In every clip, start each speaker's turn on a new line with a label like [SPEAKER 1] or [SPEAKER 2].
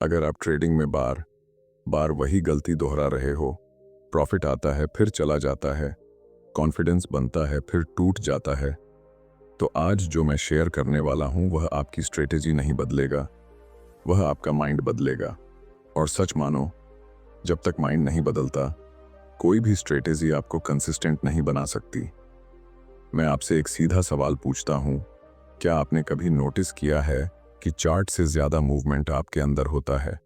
[SPEAKER 1] अगर आप ट्रेडिंग में बार बार वही गलती दोहरा रहे हो, प्रॉफिट आता है फिर चला जाता है, कॉन्फिडेंस बनता है फिर टूट जाता है, तो आज जो मैं शेयर करने वाला हूं वह आपकी स्ट्रेटेजी नहीं बदलेगा, वह आपका माइंड बदलेगा। और सच मानो, जब तक माइंड नहीं बदलता, कोई भी स्ट्रेटेजी आपको कंसिस्टेंट नहीं बना सकती। मैं आपसे एक सीधा सवाल पूछता हूं, क्या आपने कभी नोटिस किया है कि चार्ट से ज्यादा मूवमेंट आपके अंदर होता है?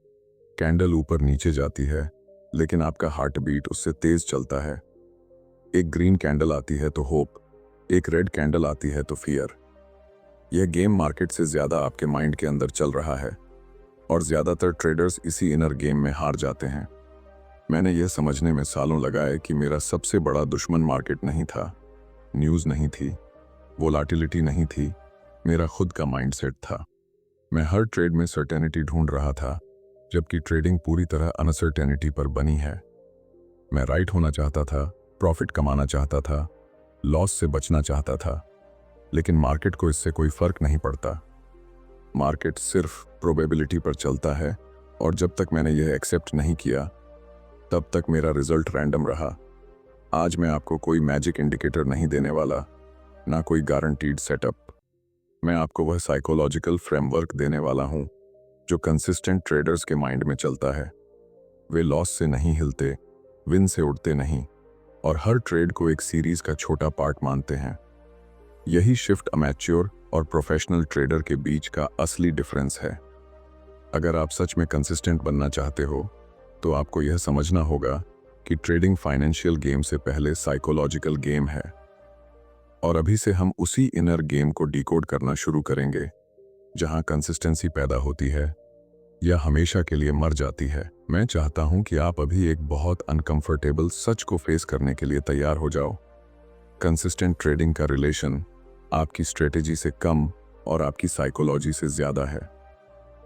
[SPEAKER 1] कैंडल ऊपर नीचे जाती है, लेकिन आपका हार्ट बीट उससे तेज चलता है। एक ग्रीन कैंडल आती है तो होप, एक रेड कैंडल आती है तो फियर। यह गेम मार्केट से ज्यादा आपके माइंड के अंदर चल रहा है, और ज्यादातर ट्रेडर्स इसी इनर गेम में हार जाते हैं। मैंने यह समझने में सालों लगाए कि मेरा सबसे बड़ा दुश्मन मार्केट नहीं था, न्यूज़ नहीं थी, वोलाटिलिटी नहीं थी, मेरा खुद का माइंडसेट था। मैं हर ट्रेड में सर्टेनिटी ढूंढ रहा था, जबकि ट्रेडिंग पूरी तरह अनसर्टेनिटी पर बनी है। मैं राइट होना चाहता था, प्रॉफिट कमाना चाहता था, लॉस से बचना चाहता था, लेकिन मार्केट को इससे कोई फर्क नहीं पड़ता। मार्केट सिर्फ प्रोबेबिलिटी पर चलता है, और जब तक मैंने यह एक्सेप्ट नहीं किया, तब तक मेरा रिजल्ट रैंडम रहा। आज मैं आपको कोई मैजिक इंडिकेटर नहीं देने वाला, ना कोई गारंटीड सेटअप। मैं आपको वह साइकोलॉजिकल फ्रेमवर्क देने वाला हूं जो कंसिस्टेंट ट्रेडर्स के माइंड में चलता है। वे लॉस से नहीं हिलते, विन से उड़ते नहीं, और हर ट्रेड को एक सीरीज का छोटा पार्ट मानते हैं। यही शिफ्ट अमैच्योर और प्रोफेशनल ट्रेडर के बीच का असली डिफरेंस है। अगर आप सच में कंसिस्टेंट बनना चाहते हो, तो आपको यह समझना होगा कि ट्रेडिंग फाइनेंशियल गेम से पहले साइकोलॉजिकल गेम है। और अभी से हम उसी इनर गेम को डिकोड करना शुरू करेंगे, जहां कंसिस्टेंसी पैदा होती है या हमेशा के लिए मर जाती है। मैं चाहता हूं कि आप अभी एक बहुत अनकंफर्टेबल सच को फेस करने के लिए तैयार हो जाओ। कंसिस्टेंट ट्रेडिंग का रिलेशन आपकी स्ट्रेटेजी से कम और आपकी साइकोलॉजी से ज्यादा है।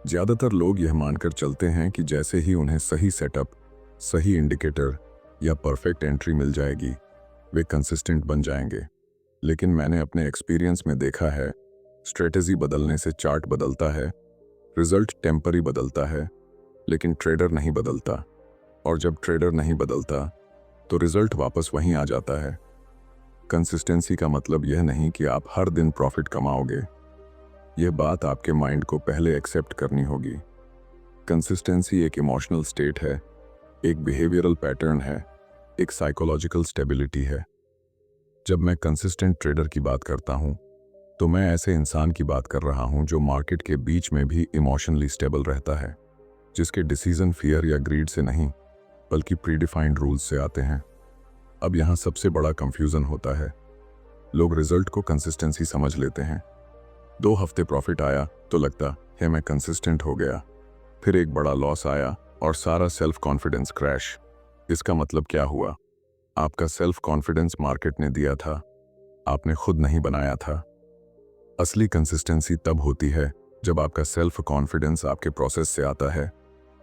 [SPEAKER 1] ज्यादातर लोग यह मानकर चलते हैं कि जैसे ही उन्हें सही सेटअप, सही इंडिकेटर या परफेक्ट एंट्री मिल जाएगी, वे कंसिस्टेंट बन जाएंगे। लेकिन मैंने अपने एक्सपीरियंस में देखा है, स्ट्रेटेजी बदलने से चार्ट बदलता है, रिजल्ट टेम्परी बदलता है, लेकिन ट्रेडर नहीं बदलता। और जब ट्रेडर नहीं बदलता, तो रिजल्ट वापस वहीं आ जाता है। कंसिस्टेंसी का मतलब यह नहीं कि आप हर दिन प्रॉफिट कमाओगे। यह बात आपके माइंड को पहले एक्सेप्ट करनी होगी। कंसिस्टेंसी एक इमोशनल स्टेट है, एक बिहेवियरल पैटर्न है, एक साइकोलॉजिकल स्टेबिलिटी है। जब मैं कंसिस्टेंट ट्रेडर की बात करता हूं, तो मैं ऐसे इंसान की बात कर रहा हूं जो मार्केट के बीच में भी इमोशनली स्टेबल रहता है, जिसके डिसीजन फियर या ग्रीड से नहीं, बल्कि प्रीडिफाइंड रूल्स से आते हैं। अब यहां सबसे बड़ा कंफ्यूजन होता है। लोग रिजल्ट को कंसिस्टेंसी समझ लेते हैं। 2 हफ्ते प्रॉफिट आया तो लगता है मैं कंसिस्टेंट हो गया, फिर एक बड़ा लॉस आया और सारा सेल्फ कॉन्फिडेंस क्रैश। इसका मतलब क्या हुआ? आपका सेल्फ कॉन्फिडेंस मार्केट ने दिया था, आपने खुद नहीं बनाया था। असली कंसिस्टेंसी तब होती है जब आपका सेल्फ कॉन्फिडेंस आपके प्रोसेस से आता है,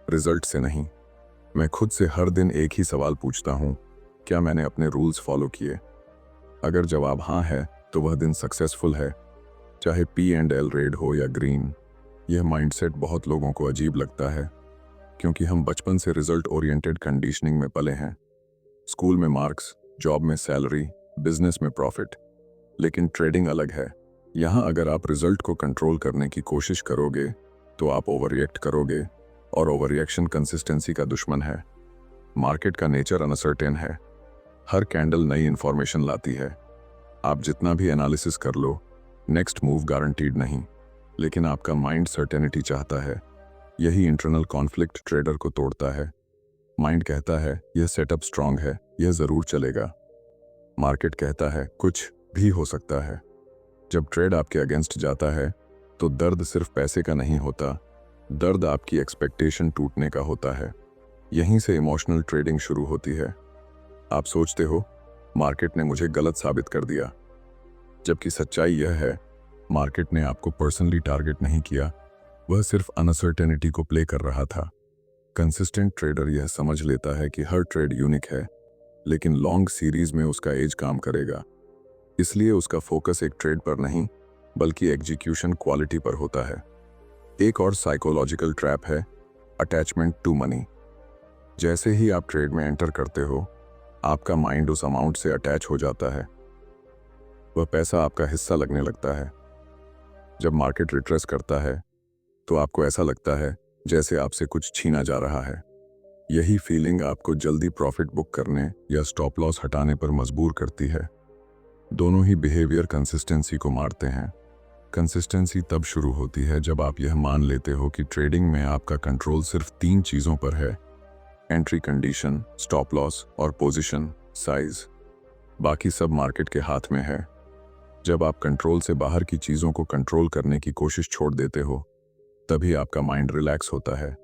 [SPEAKER 1] रिजल्ट से नहीं। मैं खुद से हर दिन एक ही सवाल पूछता हूं, क्या मैंने अपने रूल्स फॉलो किए? अगर जवाब हाँ है, तो वह दिन सक्सेसफुल है, चाहे P&L रेड हो या ग्रीन। यह माइंडसेट बहुत लोगों को अजीब लगता है, क्योंकि हम बचपन से रिजल्ट ओरिएंटेड कंडीशनिंग में पले हैं। स्कूल में मार्क्स, जॉब में सैलरी, बिजनेस में प्रॉफिट। लेकिन ट्रेडिंग अलग है। यहाँ अगर आप रिजल्ट को कंट्रोल करने की कोशिश करोगे, तो आप ओवररिएक्ट करोगे, और ओवररिएक्शन कंसिस्टेंसी का दुश्मन है। मार्केट का नेचर अनसर्टेन है। हर कैंडल नई इंफॉर्मेशन लाती है। आप जितना भी एनालिसिस कर लो, नेक्स्ट मूव गारंटीड नहीं, लेकिन आपका माइंड सर्टेनिटी चाहता है। यही इंटरनल कॉन्फ्लिक्ट ट्रेडर को तोड़ता है। माइंड कहता है यह सेटअप स्ट्रांग है, यह जरूर चलेगा। मार्केट कहता है कुछ भी हो सकता है। जब ट्रेड आपके अगेंस्ट जाता है, तो दर्द सिर्फ पैसे का नहीं होता, दर्द आपकी एक्सपेक्टेशन टूटने का होता है। यहीं से इमोशनल ट्रेडिंग शुरू होती है। आप सोचते हो मार्केट ने मुझे गलत साबित कर दिया, जबकि सच्चाई यह है, मार्केट ने आपको पर्सनली टारगेट नहीं किया, वह सिर्फ अनसर्टेनिटी को प्ले कर रहा था। कंसिस्टेंट ट्रेडर यह समझ लेता है कि हर ट्रेड यूनिक है, लेकिन लॉन्ग सीरीज में उसका एज काम करेगा। इसलिए उसका फोकस एक ट्रेड पर नहीं, बल्कि एग्जीक्यूशन क्वालिटी पर होता है। एक और साइकोलॉजिकल ट्रैप है, अटैचमेंट टू मनी। जैसे ही आप ट्रेड में एंटर करते हो, आपका माइंड उस अमाउंट से अटैच हो जाता है। वह पैसा आपका हिस्सा लगने लगता है। जब मार्केट रिट्रेस करता है तो आपको ऐसा लगता है जैसे आपसे कुछ छीना जा रहा है। यही फीलिंग आपको जल्दी प्रॉफिट बुक करने या स्टॉप लॉस हटाने पर मजबूर करती है। दोनों ही बिहेवियर कंसिस्टेंसी को मारते हैं। कंसिस्टेंसी तब शुरू होती है जब आप यह मान लेते हो कि ट्रेडिंग में आपका कंट्रोल सिर्फ 3 चीज़ों पर है: एंट्री कंडीशन, स्टॉप लॉस और पोजीशन साइज। बाकी सब मार्केट के हाथ में है। जब आप कंट्रोल से बाहर की चीज़ों को कंट्रोल करने की कोशिश छोड़ देते हो, तभी आपका माइंड रिलैक्स होता है,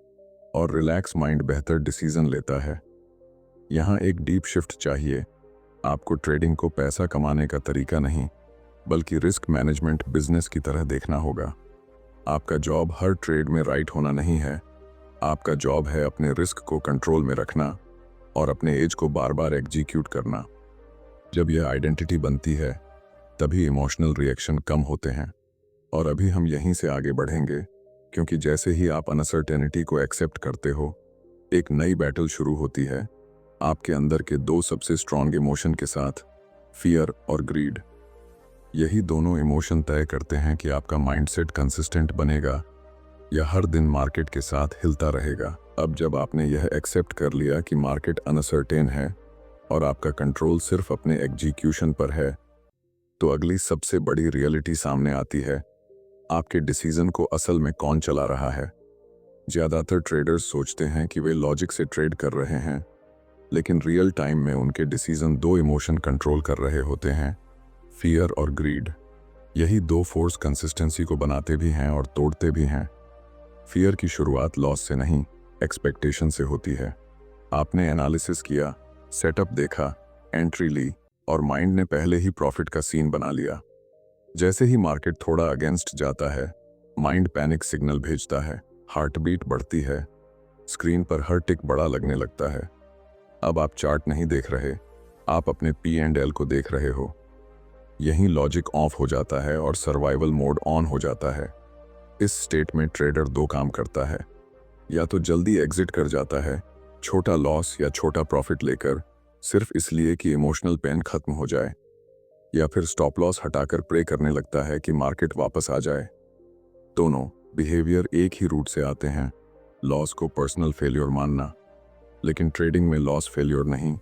[SPEAKER 1] और रिलैक्स माइंड बेहतर डिसीजन लेता है। यहाँ एक डीप शिफ्ट चाहिए। आपको ट्रेडिंग को पैसा कमाने का तरीका नहीं, बल्कि रिस्क मैनेजमेंट बिजनेस की तरह देखना होगा। आपका जॉब हर ट्रेड में राइट होना नहीं है। आपका जॉब है अपने रिस्क को कंट्रोल में रखना और अपने एज को बार बार एग्जीक्यूट करना। जब यह आइडेंटिटी बनती है, तभी इमोशनल रिएक्शन कम होते हैं। और अभी हम यहीं से आगे बढ़ेंगे, क्योंकि जैसे ही आप अनसर्टेनिटी को एक्सेप्ट करते हो, एक नई बैटल शुरू होती है आपके अंदर के 2 सबसे स्ट्रॉन्ग इमोशन के साथ, फियर और ग्रीड। यही दोनों इमोशन तय करते हैं कि आपका माइंडसेट कंसिस्टेंट बनेगा या हर दिन मार्केट के साथ हिलता रहेगा। अब जब आपने यह एक्सेप्ट कर लिया कि मार्केट अनसर्टेन है और आपका कंट्रोल सिर्फ अपने एग्जीक्यूशन पर है, तो अगली सबसे बड़ी रियलिटी सामने आती है। आपके डिसीजन को असल में कौन चला रहा है? ज़्यादातर ट्रेडर्स सोचते हैं कि वे लॉजिक से ट्रेड कर रहे हैं, लेकिन रियल टाइम में उनके डिसीजन 2 इमोशन कंट्रोल कर रहे होते हैं: फियर और ग्रीड। यही 2 फोर्स कंसिस्टेंसी को बनाते भी हैं और तोड़ते भी हैं। फियर की शुरुआत लॉस से नहीं, एक्सपेक्टेशन से होती है। आपने एनालिसिस किया, सेटअप देखा, एंट्री ली और माइंड ने पहले ही प्रॉफिट का सीन बना लिया। जैसे ही मार्केट थोड़ा अगेंस्ट जाता है, माइंड पैनिक सिग्नल भेजता है, हार्ट बीट बढ़ती है, स्क्रीन पर हर टिक बड़ा लगने लगता है। अब आप चार्ट नहीं देख रहे, आप अपने P&L को देख रहे हो। यहीं लॉजिक ऑफ हो जाता है और सर्वाइवल मोड ऑन हो जाता है। इस स्टेट में ट्रेडर 2 काम करता है। या तो जल्दी एग्जिट कर जाता है, छोटा लॉस या छोटा प्रॉफिट लेकर, सिर्फ इसलिए कि इमोशनल पेन खत्म हो जाए, या फिर स्टॉप लॉस हटाकर प्रे करने लगता है कि मार्केट वापस आ जाए। दोनों बिहेवियर एक ही रूट से आते हैं: लॉस को पर्सनल फेल्योर मानना। लेकिन ट्रेडिंग में लॉस फेल्योर नहीं,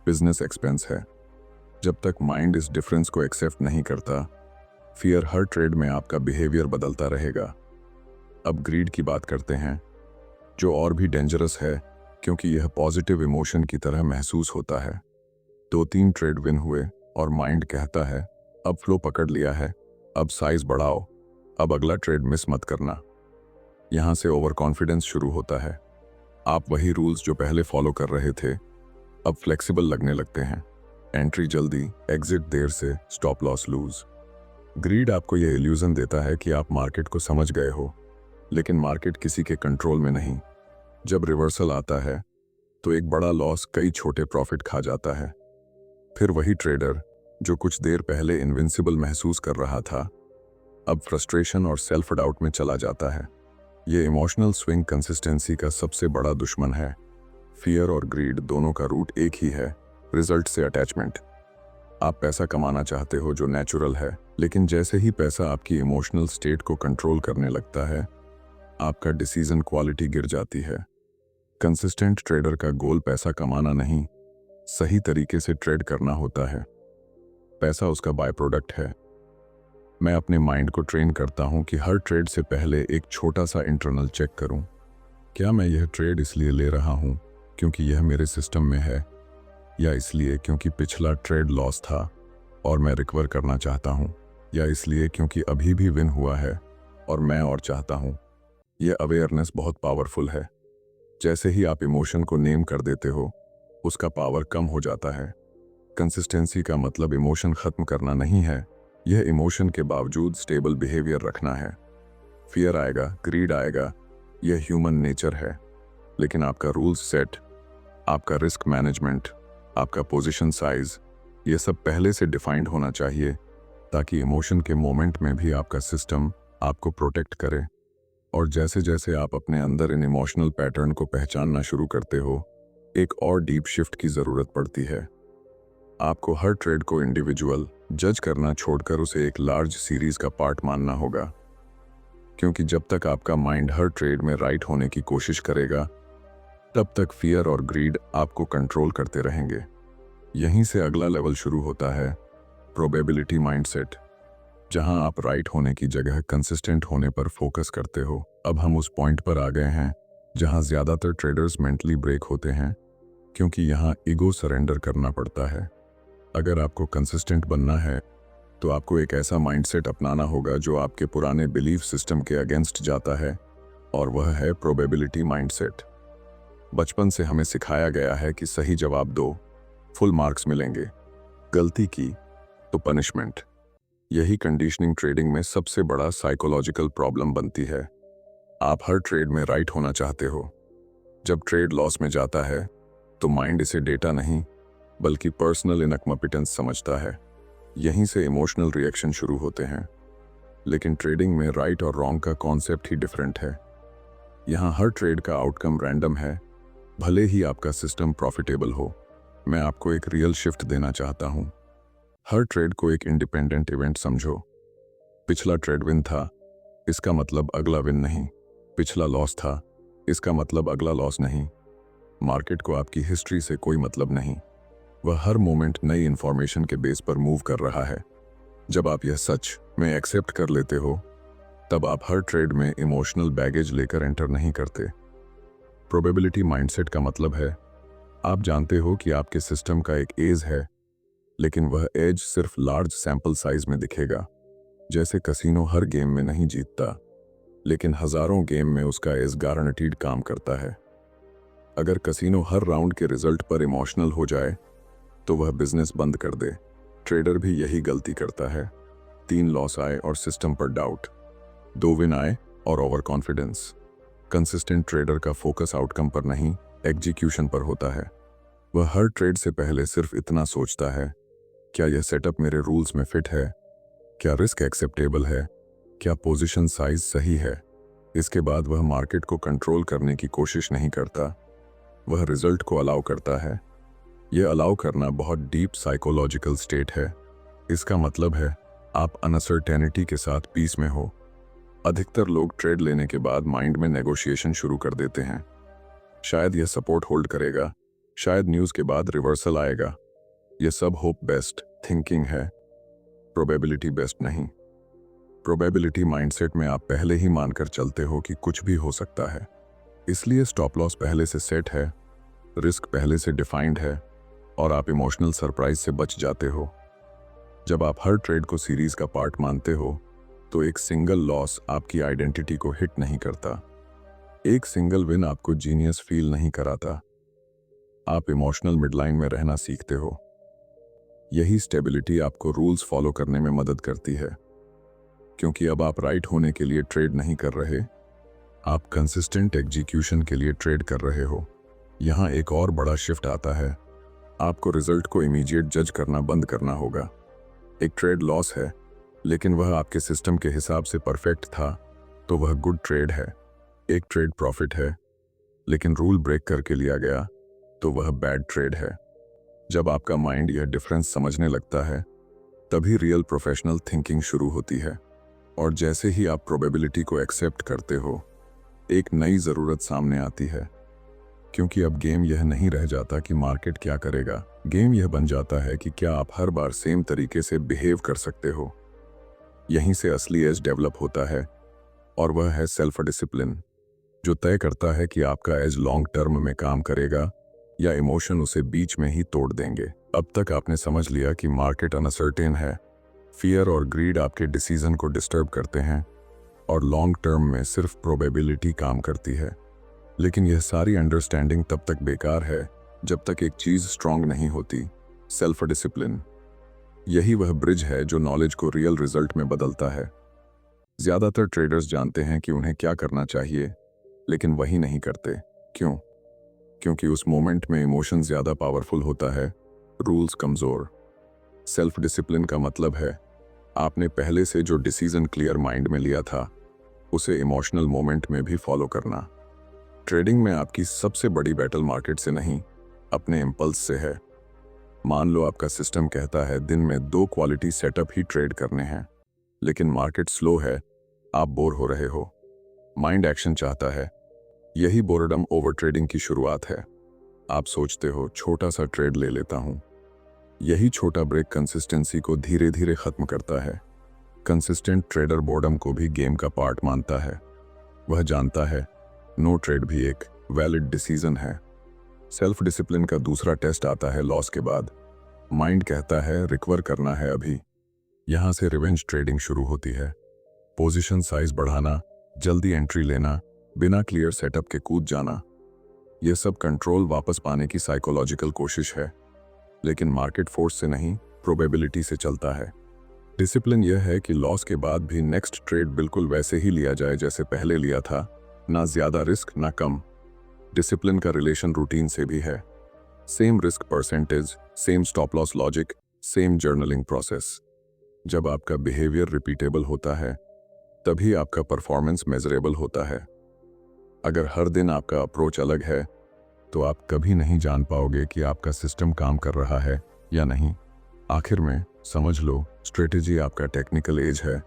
[SPEAKER 1] बिजनेस एक्सपेंस है। जब तक माइंड इस डिफरेंस को एक्सेप्ट नहीं करता, फियर हर ट्रेड में आपका बिहेवियर बदलता रहेगा। अब ग्रीड की बात करते हैं, जो और भी डेंजरस है, क्योंकि यह पॉजिटिव इमोशन की तरह महसूस होता है। 2-3 ट्रेड विन हुए और माइंड कहता है, अब फ्लो पकड़ लिया है, अब साइज बढ़ाओ, अब अगला ट्रेड मिस मत करना। यहाँ से ओवर कॉन्फिडेंस शुरू होता है। आप वही रूल्स जो पहले फॉलो कर रहे थे, अब फ्लेक्सिबल लगने लगते हैं। एंट्री जल्दी, एग्जिट देर से, स्टॉप लॉस लूज। ग्रीड आपको यह इल्यूजन देता है कि आप मार्केट को समझ गए हो, लेकिन मार्केट किसी के कंट्रोल में नहीं। जब रिवर्सल आता है, तो एक बड़ा लॉस कई छोटे प्रॉफिट खा जाता है। फिर वही ट्रेडर जो कुछ देर पहले इनविंसिबल महसूस कर रहा था, अब फ्रस्ट्रेशन और सेल्फ डाउट में चला जाता है। ये इमोशनल स्विंग कंसिस्टेंसी का सबसे बड़ा दुश्मन है। फियर और ग्रीड दोनों का रूट एक ही है: रिजल्ट से अटैचमेंट। आप पैसा कमाना चाहते हो जो नेचुरल है, लेकिन जैसे ही पैसा आपकी इमोशनल स्टेट को कंट्रोल करने लगता है, आपका डिसीजन क्वालिटी गिर जाती है। कंसिस्टेंट ट्रेडर का गोल पैसा कमाना नहीं, सही तरीके से ट्रेड करना होता है। पैसा उसका बाय प्रोडक्ट है। मैं अपने माइंड को ट्रेन करता हूं कि हर ट्रेड से पहले एक छोटा सा इंटरनल चेक करूं। क्या मैं यह ट्रेड इसलिए ले रहा हूं क्योंकि यह मेरे सिस्टम में है, या इसलिए क्योंकि पिछला ट्रेड लॉस था और मैं रिकवर करना चाहता हूं, या इसलिए क्योंकि अभी भी विन हुआ है और मैं और चाहता हूं। यह अवेयरनेस बहुत पावरफुल है। जैसे ही आप इमोशन को नेम कर देते हो, उसका पावर कम हो जाता है। कंसिस्टेंसी का मतलब इमोशन खत्म करना नहीं है, यह इमोशन के बावजूद स्टेबल बिहेवियर रखना है। फियर आएगा, ग्रीड आएगा, यह ह्यूमन नेचर है, लेकिन आपका रूल्स सेट, आपका रिस्क मैनेजमेंट, आपका पोजीशन साइज, ये सब पहले से डिफाइंड होना चाहिए, ताकि इमोशन के मोमेंट में भी आपका सिस्टम आपको प्रोटेक्ट करे। और जैसे जैसे आप अपने अंदर इन इमोशनल पैटर्न को पहचानना शुरू करते हो, एक और डीप शिफ्ट की ज़रूरत पड़ती है। आपको हर ट्रेड को इंडिविजुअल जज करना छोड़कर उसे एक लार्ज सीरीज का पार्ट मानना होगा, क्योंकि जब तक आपका माइंड हर ट्रेड में राइट होने की कोशिश करेगा, तब तक फियर और ग्रीड आपको कंट्रोल करते रहेंगे। यहीं से अगला लेवल शुरू होता है, प्रोबेबिलिटी माइंडसेट, जहां आप राइट होने की जगह कंसिस्टेंट होने पर फोकस करते हो। अब हम उस पॉइंट पर आ गए हैं जहां ज्यादातर ट्रेडर्स मेंटली ब्रेक होते हैं, क्योंकि यहां ईगो सरेंडर करना पड़ता है। अगर आपको कंसिस्टेंट बनना है तो आपको एक ऐसा माइंडसेट अपनाना होगा जो आपके पुराने बिलीफ सिस्टम के अगेंस्ट जाता है, और वह है प्रोबेबिलिटी माइंडसेट। बचपन से हमें सिखाया गया है कि सही जवाब दो, फुल मार्क्स मिलेंगे, गलती की तो पनिशमेंट। यही कंडीशनिंग ट्रेडिंग में सबसे बड़ा साइकोलॉजिकल प्रॉब्लम बनती है। आप हर ट्रेड में राइट होना चाहते हो। जब ट्रेड लॉस में जाता है तो माइंड इसे डेटा नहीं बल्कि पर्सनल इनकम्पिटेंस समझता है। यहीं से इमोशनल रिएक्शन शुरू होते हैं। लेकिन ट्रेडिंग में राइट और रॉन्ग का कॉन्सेप्ट ही डिफरेंट है। यहाँ हर ट्रेड का आउटकम रैंडम है, भले ही आपका सिस्टम प्रॉफिटेबल हो। मैं आपको एक रियल शिफ्ट देना चाहता हूँ। हर ट्रेड को एक इंडिपेंडेंट इवेंट समझो। पिछला ट्रेड विन था, इसका मतलब अगला विन नहीं। पिछला लॉस था, इसका मतलब अगला लॉस नहीं। मार्केट को आपकी हिस्ट्री से कोई मतलब नहीं। वह हर मोमेंट नई इंफॉर्मेशन के बेस पर मूव कर रहा है। जब आप यह सच में एक्सेप्ट कर लेते हो, तब आप हर ट्रेड में इमोशनल बैगेज लेकर एंटर नहीं करते। प्रोबेबिलिटी माइंडसेट का मतलब है, आप जानते हो कि आपके सिस्टम का एक एज है, लेकिन वह एज सिर्फ लार्ज सैंपल साइज में दिखेगा। जैसे कसिनो हर गेम में नहीं जीतता, लेकिन हजारों गेम में उसका एज गारंटीड काम करता है। अगर कसिनो हर राउंड के रिजल्ट पर इमोशनल हो जाए तो वह बिजनेस बंद कर दे। ट्रेडर भी यही गलती करता है। 3 लॉस आए और सिस्टम पर डाउट, 2 विन आए और ओवर कॉन्फिडेंस। कंसिस्टेंट ट्रेडर का फोकस आउटकम पर नहीं, एग्जीक्यूशन पर होता है। वह हर ट्रेड से पहले सिर्फ इतना सोचता है, क्या यह सेटअप मेरे रूल्स में फिट है? क्या रिस्क एक्सेप्टेबल है? क्या पोजीशन साइज सही है? इसके बाद वह मार्केट को कंट्रोल करने की कोशिश नहीं करता, वह रिजल्ट को अलाउ करता है। यह अलाउ करना बहुत डीप साइकोलॉजिकल स्टेट है। इसका मतलब है आप अनसर्टेनिटी के साथ पीस में हो। अधिकतर लोग ट्रेड लेने के बाद माइंड में नेगोशिएशन शुरू कर देते हैं। शायद यह सपोर्ट होल्ड करेगा, शायद न्यूज़ के बाद रिवर्सल आएगा। यह सब होप बेस्ड थिंकिंग है, प्रोबेबिलिटी बेस्ड नहीं। प्रोबेबिलिटी माइंडसेट में आप पहले ही मानकर चलते हो कि कुछ भी हो सकता है। इसलिए स्टॉप लॉस पहले से सेट है, रिस्क पहले से डिफाइंड है, और आप इमोशनल सरप्राइज से बच जाते हो। जब आप हर ट्रेड को सीरीज का पार्ट मानते हो, तो एक सिंगल लॉस आपकी आइडेंटिटी को हिट नहीं करता। एक सिंगल विन आपको जीनियस फील नहीं कराता। आप इमोशनल मिडलाइन में रहना सीखते हो। यही स्टेबिलिटी आपको रूल्स फॉलो करने में मदद करती है, क्योंकि अब आप राइट होने के लिए ट्रेड नहीं कर रहे, आप कंसिस्टेंट एग्जीक्यूशन के लिए ट्रेड कर रहे हो। यहाँ एक और बड़ा शिफ्ट आता है, आपको रिजल्ट को इमीडिएट जज करना बंद करना होगा। एक ट्रेड लॉस है, लेकिन वह आपके सिस्टम के हिसाब से परफेक्ट था, तो वह गुड ट्रेड है। एक ट्रेड प्रॉफिट है, लेकिन रूल ब्रेक करके लिया गया, तो वह बैड ट्रेड है। जब आपका माइंड यह डिफरेंस समझने लगता है, तभी रियल प्रोफेशनल थिंकिंग शुरू होती है। और जैसे ही आप प्रोबेबिलिटी को एक्सेप्ट करते हो, एक नई ज़रूरत सामने आती है। क्योंकि अब गेम यह नहीं रह जाता कि मार्केट क्या करेगा, गेम यह बन जाता है कि क्या आप हर बार सेम तरीके से बिहेव कर सकते हो। यहीं से असली एज डेवलप होता है, और वह है सेल्फ डिसिप्लिन, जो तय करता है कि आपका एज लॉन्ग टर्म में काम करेगा या इमोशन उसे बीच में ही तोड़ देंगे। अब तक आपने समझ लिया कि मार्केट अनसर्टेन है, फियर और ग्रीड आपके डिसीजन को डिस्टर्ब करते हैं, और लॉन्ग टर्म में सिर्फ प्रोबेबिलिटी काम करती है। लेकिन यह सारी अंडरस्टैंडिंग तब तक बेकार है जब तक एक चीज स्ट्रांग नहीं होती, सेल्फ डिसिप्लिन। यही वह ब्रिज है जो नॉलेज को रियल रिजल्ट में बदलता है। ज्यादातर ट्रेडर्स जानते हैं कि उन्हें क्या करना चाहिए, लेकिन वही नहीं करते। क्यों? क्योंकि उस मोमेंट में इमोशन ज्यादा पावरफुल होता है, रूल्स कमजोर। सेल्फ डिसिप्लिन का मतलब है आपने पहले से जो डिसीजन क्लियर माइंड में लिया था, उसे इमोशनल मोमेंट में भी फॉलो करना। ट्रेडिंग में आपकी सबसे बड़ी बैटल मार्केट से नहीं, अपने इम्पल्स से है। मान लो आपका सिस्टम कहता है दिन में 2 क्वालिटी सेटअप ही ट्रेड करने हैं, लेकिन मार्केट स्लो है, आप बोर हो रहे हो, माइंड एक्शन चाहता है। यही बोरडम ओवर ट्रेडिंग की शुरुआत है। आप सोचते हो छोटा सा ट्रेड ले लेता हूं। यही छोटा ब्रेक कंसिस्टेंसी को धीरे धीरे खत्म करता है। कंसिस्टेंट ट्रेडर बोर्डम को भी गेम का पार्ट मानता है। वह जानता है नो ट्रेड भी एक वैलिड डिसीजन है। सेल्फ डिसिप्लिन का दूसरा टेस्ट आता है लॉस के बाद। माइंड कहता है रिकवर करना है अभी। यहां से रिवेंज ट्रेडिंग शुरू होती है। पोजीशन साइज बढ़ाना, जल्दी एंट्री लेना, बिना क्लियर सेटअप के कूद जाना। यह सब कंट्रोल वापस पाने की साइकोलॉजिकल कोशिश है, लेकिन मार्केट फोर्स से नहीं, प्रोबेबिलिटी से चलता है। डिसिप्लिन यह है कि लॉस के बाद भी नेक्स्ट ट्रेड बिल्कुल वैसे ही लिया जाए जैसे पहले लिया था, ना ज्यादा रिस्क ना कम। डिसिप्लिन का रिलेशन रूटीन से भी है। Same risk percentage, same stop loss logic, same journaling process. जब आपका बिहेवियर रिपीटेबल होता है, तभी आपका परफॉर्मेंस मेजरेबल होता है। अगर हर दिन आपका अप्रोच अलग है, तो आप कभी नहीं जान पाओगे कि आपका सिस्टम काम कर रहा है या नहीं। आखिर में समझ लो, स्ट्रेटेजी आपका टेक्निकल एज है,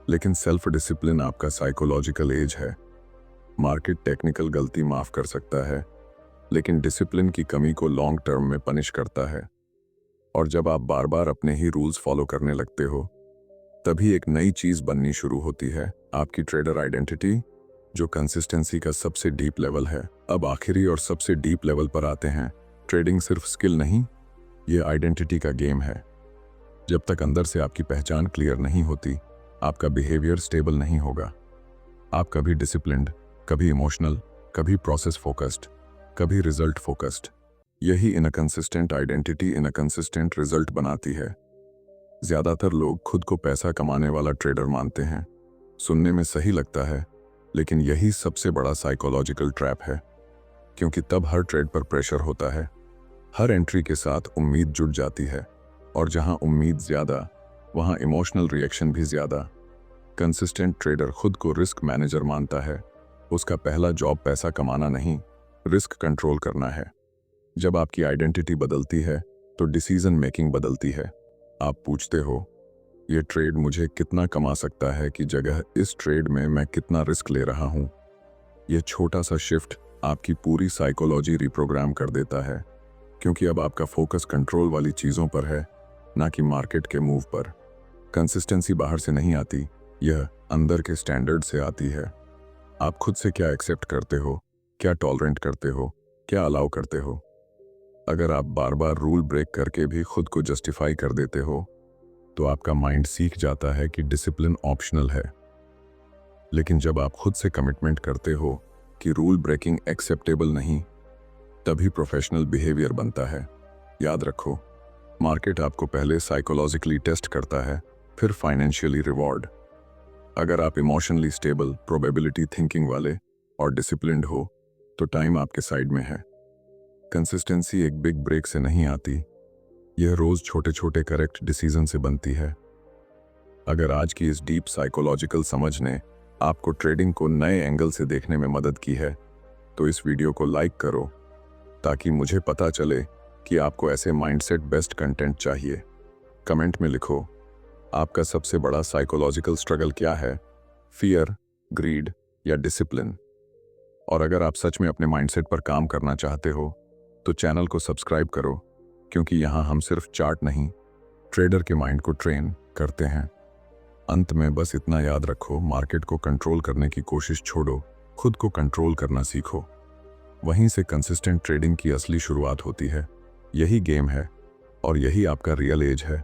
[SPEAKER 1] लेकिन सेल्फ डिसिप्लिन आपका साइकोलॉजिकल एज है। मार्केट टेक्निकल गलती माफ कर सकता है, लेकिन डिसिप्लिन की कमी को लॉन्ग टर्म में पनिश करता है। और जब आप बार बार अपने ही रूल्स फॉलो करने लगते हो, तभी एक नई चीज बननी शुरू होती है, आपकी ट्रेडर आइडेंटिटी, जो कंसिस्टेंसी का सबसे डीप लेवल है। अब आखिरी और सबसे डीप लेवल पर आते हैं। ट्रेडिंग सिर्फ स्किल नहीं, ये आइडेंटिटी का गेम है। जब तक अंदर से आपकी पहचान क्लियर नहीं होती, आपका बिहेवियर स्टेबल नहीं होगा। आप कभी डिसिप्लिन्ड, कभी इमोशनल, कभी प्रोसेस फोकस्ड, कभी रिजल्ट फोकस्ड। यही इनकंसिस्टेंट आइडेंटिटी इनकंसिस्टेंट रिजल्ट बनाती है। ज्यादातर लोग खुद को पैसा कमाने वाला ट्रेडर मानते हैं। सुनने में सही लगता है, लेकिन यही सबसे बड़ा साइकोलॉजिकल ट्रैप है, क्योंकि तब हर ट्रेड पर प्रेशर होता है। हर एंट्री के साथ उम्मीद जुड़ जाती है, और जहां उम्मीद ज्यादा, वहां इमोशनल रिएक्शन भी ज्यादा। कंसिस्टेंट ट्रेडर खुद को रिस्क मैनेजर मानता है। उसका पहला जॉब पैसा कमाना नहीं, रिस्क कंट्रोल करना है। जब आपकी आइडेंटिटी बदलती है, तो डिसीजन मेकिंग बदलती है। आप पूछते हो, ये ट्रेड मुझे कितना कमा सकता है की जगह इस ट्रेड में मैं कितना रिस्क ले रहा हूं। यह छोटा सा शिफ्ट आपकी पूरी साइकोलॉजी रिप्रोग्राम कर देता है, क्योंकि अब आपका फोकस कंट्रोल वाली चीजों पर है, ना कि मार्केट के मूव पर। कंसिस्टेंसी बाहर से नहीं आती, यह अंदर के स्टैंडर्ड से आती है। आप खुद से क्या एक्सेप्ट करते हो, क्या टॉलरेंट करते हो, क्या अलाउ करते हो। अगर आप बार बार रूल ब्रेक करके भी खुद को जस्टिफाई कर देते हो, तो आपका माइंड सीख जाता है कि डिसिप्लिन ऑप्शनल है। लेकिन जब आप खुद से कमिटमेंट करते हो कि रूल ब्रेकिंग एक्सेप्टेबल नहीं, तभी प्रोफेशनल बिहेवियर बनता है। याद रखो, मार्केट आपको पहले साइकोलॉजिकली टेस्ट करता है, फिर फाइनेंशियली रिवॉर्ड। अगर आप इमोशनली स्टेबल, प्रोबेबिलिटी थिंकिंग वाले और डिसिप्लिन्ड हो, तो टाइम आपके साइड में है। कंसिस्टेंसी एक बिग ब्रेक से नहीं आती, यह रोज छोटे छोटे करेक्ट डिसीजन से बनती है। अगर आज की इस डीप साइकोलॉजिकल समझ ने आपको ट्रेडिंग को नए एंगल से देखने में मदद की है, तो इस वीडियो को लाइक करो, ताकि मुझे पता चले कि आपको ऐसे माइंडसेट बेस्ड कंटेंट चाहिए। कमेंट में लिखो, आपका सबसे बड़ा साइकोलॉजिकल स्ट्रगल क्या है, फियर, ग्रीड या डिसिप्लिन। और अगर आप सच में अपने माइंडसेट पर काम करना चाहते हो, तो चैनल को सब्सक्राइब करो, क्योंकि यहाँ हम सिर्फ चार्ट नहीं, ट्रेडर के माइंड को ट्रेन करते हैं। अंत में बस इतना याद रखो, मार्केट को कंट्रोल करने की कोशिश छोड़ो, खुद को कंट्रोल करना सीखो। वहीं से कंसिस्टेंट ट्रेडिंग की असली शुरुआत होती है। यही गेम है, और यही आपका रियल एज है।